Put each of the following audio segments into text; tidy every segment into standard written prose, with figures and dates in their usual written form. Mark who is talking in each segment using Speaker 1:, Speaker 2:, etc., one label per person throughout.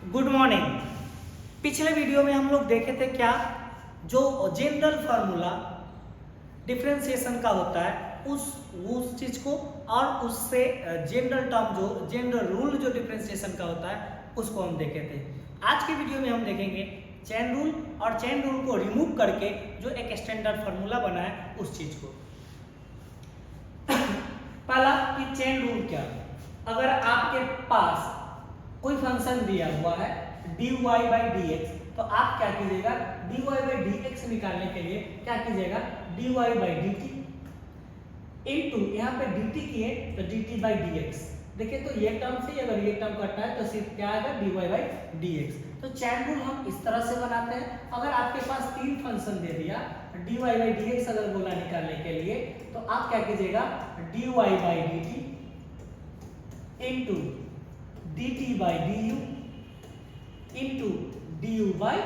Speaker 1: Good morning. पिछले video में हम लोग देखे थे क्या, जो जनरल फार्मूला डिफरेंशिएशन का होता है उस चीज को, और उससे जनरल टर्म जो जनरल रूल जो डिफरेंशिएशन का होता है उसको हम देखे थे। आज के वीडियो में हम देखेंगे चेन रूल, और चेन रूल को रिमूव करके जो एक स्टैंडर्ड फार्मूला बना है उस चीज को। पहला कि चेन रूल क्या है। अगर आपके पास कोई फंक्शन दिया हुआ है dy बाई डी एक्स, तो आप क्या कीजिएगा, dy बाई डी एक्स निकालने के लिए क्या कीजिएगा, dy by D T into यहाँ पे dt किए तो dt बाई डी एक्स। देखिए तो ये टर्म से अगर ये टर्म कटता है तो सिर्फ क्या आएगा, dy बाई डी एक्स। तो चेन रूल हम इस तरह से बनाते हैं। अगर आपके पास तीन फंक्शन दे दिया dy बाई डी एक्स अगर बोला निकालने के लिए, तो आप क्या कीजिएगा, dy by D T into dt by D U into D U by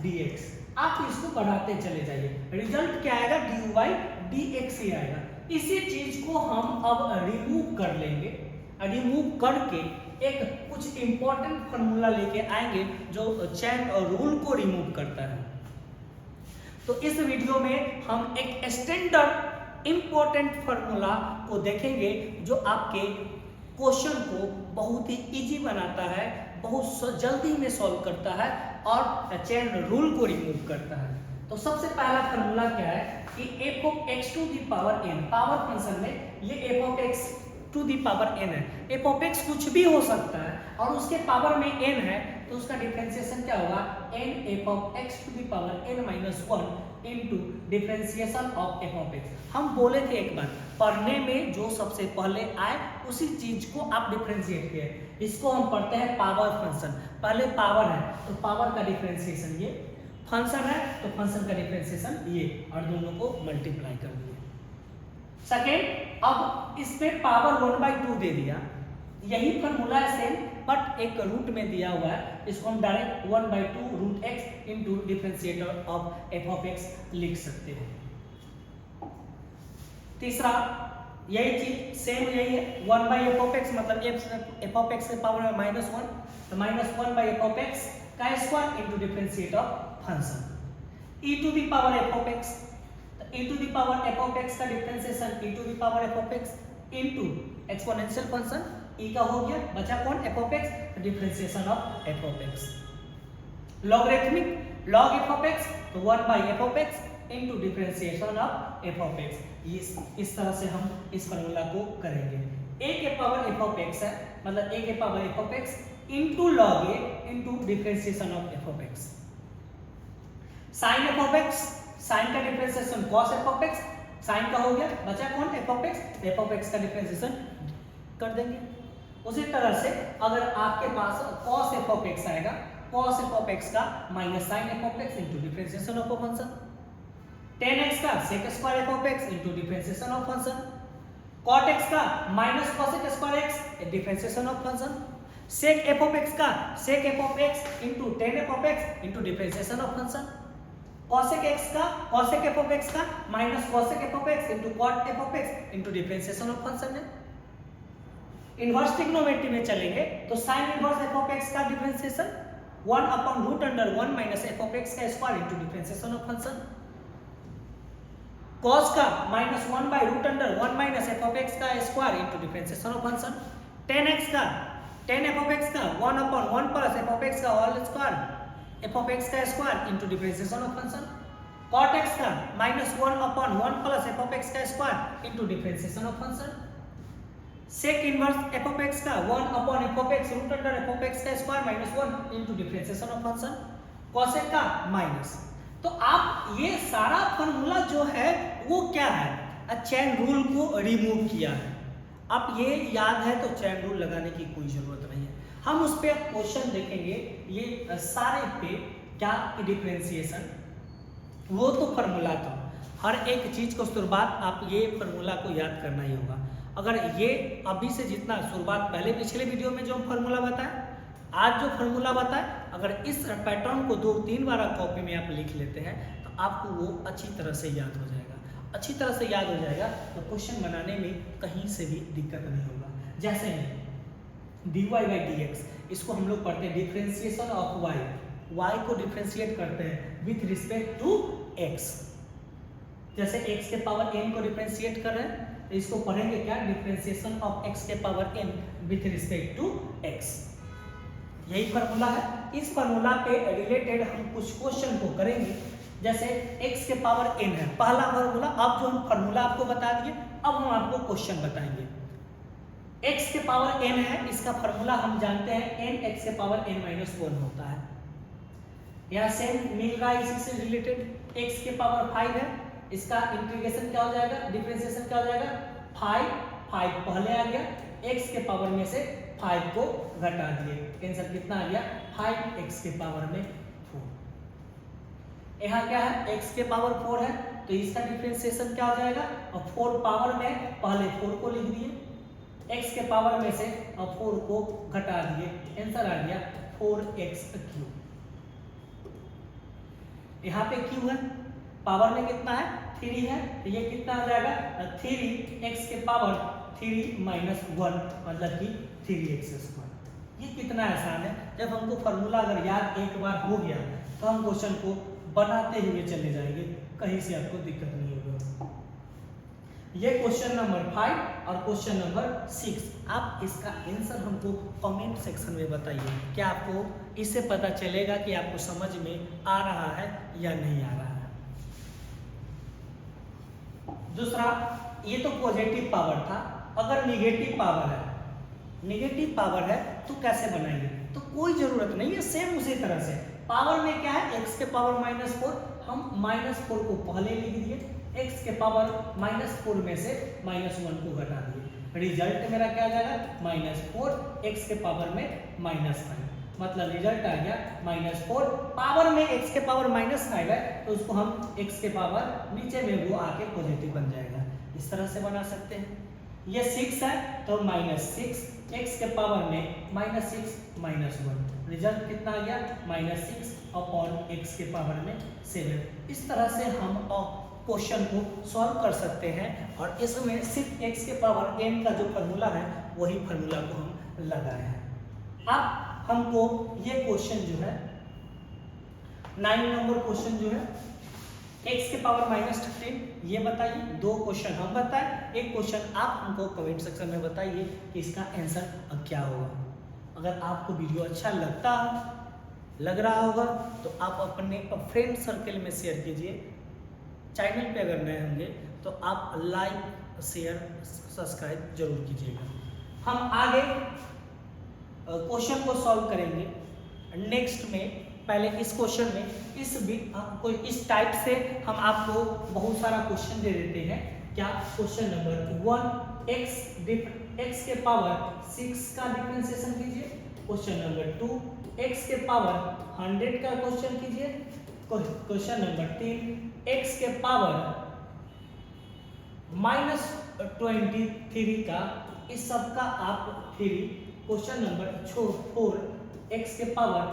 Speaker 1: D X. आप इसको बढ़ाते चले जाइए, रिजल्ट क्या आएगा, D U by D X ही आएगा। इसी चीज को हम अब रिमूव कर लेंगे। रिमूव करके एक कुछ इंपॉर्टेंट फॉर्मूला लेके आएंगे जो चेन और रूल को रिमूव करता है। तो इस वीडियो में हम एक स्टैंडर्ड इंपॉर्टेंट फॉर्मूला को देखेंगे जो आपके क्वेश्चन को बहुत ही इजी बनाता है, बहुत जल्दी में सॉल्व करता है और चेन रूल को रिमूव करता है। तो सबसे पहला फॉर्मूला क्या है कि f of x to the power n, power function में ये f of x to the power n है। f ऑफ x कुछ भी हो सकता है और उसके पावर में n है, तो उसका डिफरेंशिएशन क्या होगा, n f of x to the power n minus 1 into differentiation of f of x। हम बोले थे एक बार, पढ़ने में जो सबसे पहले आए उसी चीज को आप डिफरेंशिएट किए। इसको हम पढ़ते हैं पावर फंक्शन। पहले पावर है तो पावर का डिफरेंशिएशन ये, फंक्शन है तो फंक्शन का डिफरेंशिएशन ये, और दोनों को मल्टीप्लाई कर दिए। सेकेंड, अब इसमें पावर 1/2 दे दिया, यही फॉर्मूला है सेम, बट एक रूट में दिया हुआ है। इसको हम direct 1/2 root x into differentiator of f of x लिख सकते हैं। तीसरा यही चीज सेम यही है, 1/f ऑफ x मतलब f ऑफ x के पावर में -1, तो -1/f ऑफ x का square into differentiate of function e to the power f of x, तो e to the power f of x का differentiation e to the power f of x into exponential function e का हो गया, बचा कौन, f of x, differentiation of f of x। Logarithmic log f of x तो 1/f of x into differentiation of f of x। इस तरह से हम इस फॉर्मूला को करेंगे। a के पावर f ऑफ x है, मतलब a के power f of x into log a into differentiation of f of x। sin f of x, sin का differentiation cos f of x, sin का हो गया, बचा कौन, f ऑफ x का डिफरेंशिएशन कर देंगे। उसी तरह से अगर आपके पास cos f ऑफ x आएगा, cos f ऑफ x का minus sin f of x into differentiation of function, tan x का sec square f of x into differentiation of function, cot x का minus cosec square x differentiation of function, sec f of x का sec f of x into tan f of x into differentiation of function, cosec x का cosec f of x का minus cosec f of x into cot f of x into differentiation of function है। Inverse trigonometry में चलेंगे तो sin inverse f of x का differentiation 1/√(1 minus f of x का square into differentiation of function, cos का -1/√(1 minus f of x का square into differentiation of function, tan x का tan f of x का 1/1 plus f of x का whole square f of x का square into differentiation of function, cot x का -1/1 plus f of x का square into differentiation of function, sec inverse f of x का 1/f of x √f of x का square -1 into differentiation of function, cosec का minus. तो आप ये सारा formula जो है वो क्या है, चेन रूल को रिमूव किया है। अब ये याद है तो चेन रूल लगाने की कोई जरूरत नहीं है। हम उस पे क्वेश्चन देखेंगे, ये सारे पे क्या डिफरेंशिएशन, वो तो फॉर्मूला था, हर एक चीज को शुरुआत आप ये फॉर्मूला को याद करना ही होगा। अगर ये अभी से जितना शुरुआत पहले पिछले वीडियो में जो हम फॉर्मूला बताया, आज जो फॉर्मूला बताए, अगर इस पैटर्न को 2-3 बार कॉपी में आप लिख लेते हैं तो आपको वो अच्छी तरह से याद हो जाएगा। अच्छी तरह से याद हो जाएगा तो क्वेश्चन बनाने में कहीं से भी दिक्कत नहीं होगा। जैसे dy बाई डी एक्स, इसको हम लोग पढ़ते हैं डिफरेंशिएशन ऑफ वाई, वाई को डिफरेंशिएट करते हैं विथ रिस्पेक्ट टू एक्स। जैसे x के पावर n को डिफरेंशिएट कर रहे हैं तो इसको पढ़ेंगे क्या, डिफरेंशिएशन ऑफ x के power n with respect to x। यही फार्मूला है। इस फार्मूला पे रिलेटेड हम कुछ क्वेश्चन को करेंगे। जैसे x के पावर n है पहला फार्मूला, अब जो हम फार्मूला आपको बता दिए, अब हम आपको क्वेश्चन बताएंगे। x के पावर n है, इसका फार्मूला हम जानते हैं n x के पावर n माइनस 1 होता है। यहाँ सेम मिल रहा है इसी से रिलेटेड। x के पावर 5 है, इसका इंटीग्रेशन क्या हो जाएगा, डिफरेंशिएशन क्या हो जाएगा, 5 पहले आ गया, x के पावर में से 5 को घटा दिए, आंसर कितना आ गया 5x के पावर में 4। यहाँ क्या है, x के पावर 4 है तो इसका डिफरेंशिएशन क्या हो जाएगा, और 4 पावर में पहले 4 को लिख दिए, x के पावर में से 4 को घटा दिए, आंसर आ गया 4x क्यूब। यहाँ पे क्यू है, पावर में कितना है 3 है, तो ये कितना आ जाएगा 3x के पावर 3 माइनस 1 मतलब कि 3x²। ये कितना आसान है, जब हमको फार्मूला अगर याद एक बार हो गया तो हम क्वेश्चन को बनाते हुए चले जाएंगे, कहीं से आपको दिक्कत नहीं होगा। ये क्वेश्चन नंबर 5 और क्वेश्चन नंबर 6। आप इसका आंसर हमको कमेंट सेक्शन में बताइए, क्या आपको इससे पता चलेगा कि आपको समझ में आ रहा है या नहीं आ रहा है। दूसरा, ये तो पॉजिटिव पावर था, अगर निगेटिव पावर है तो कैसे बनाएंगे, तो कोई जरूरत नहीं है, सेम उसी तरह से। पावर में क्या है, x के पावर -4, हम -4 को पहले लिख दिए, x के पावर -4 में से -1 को घटा दिए, रिजल्ट मेरा क्या आ जाएगा -4, x के पावर में -5, मतलब रिजल्ट आ गया -4। पावर में x के पावर -5 है तो उसको हम x के पावर नीचे में वो आके पॉजिटिव बन जाएगा, इस तरह से बना सकते हैं। ये 6 है तो -6, x के पावर में -6 -1, रिजल्ट कितना आ गया -6 अपॉन x के पावर में 7। इस तरह से हम क्वेश्चन को सॉल्व कर सकते हैं, और इसमें सिर्फ x के पावर n का जो फार्मूला है वही फार्मूला को हम लगाए हैं। अब हमको ये क्वेश्चन जो है 9 नंबर क्वेश्चन जो है x के पावर -15, ये बताइए। 2 क्वेश्चन हम बताएं, एक क्वेश्चन आप हमको कमेंट सेक्शन में बताइए कि इसका आंसर क्या होगा। अगर आपको वीडियो अच्छा लग रहा होगा तो आप अपने फ्रेंड सर्कल में शेयर कीजिए। चैनल पे अगर नए होंगे तो आप लाइक शेयर सब्सक्राइब जरूर कीजिएगा। हम आगे क्वेश्चन को सॉल्व करेंगे नेक्स्ट में। पहले इस क्वेश्चन में इस टाइप से हम आपको बहुत सारा क्वेश्चन दे देते हैं। क्या, क्वेश्चन नंबर 1 x के पावर 6 का डिफरेंशिएशन कीजिए। क्वेश्चन नंबर 2 x के पावर 100 का क्वेश्चन कीजिए। क्वेश्चन नंबर 3 x के पावर -23 का, इस सब का आप फिर क्वेश्चन नंबर 4 x के पावर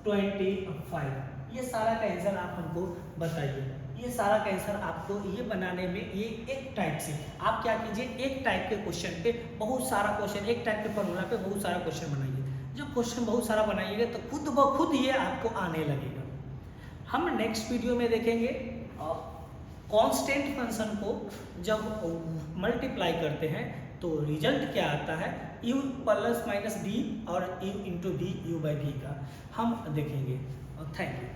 Speaker 1: 25, ये सारा का आंसर आप हमको बताइए। ये सारा का आंसर आपको ये बनाने में, ये एक टाइप से आप क्या कीजिए, एक टाइप के क्वेश्चन पे बहुत सारा क्वेश्चन, एक टाइप के फॉर्मूला पे बहुत सारा क्वेश्चन बनाइए। जब क्वेश्चन बहुत सारा बनाइएगा तो खुद ब खुद ये आपको आने लगेगा। हम नेक्स्ट वीडियो में देखेंगे कांस्टेंट फंक्शन को जब मल्टीप्लाई करते हैं तो रिजल्ट क्या आता है, u + -b और u × v u/v का हम देखेंगे। Thank you.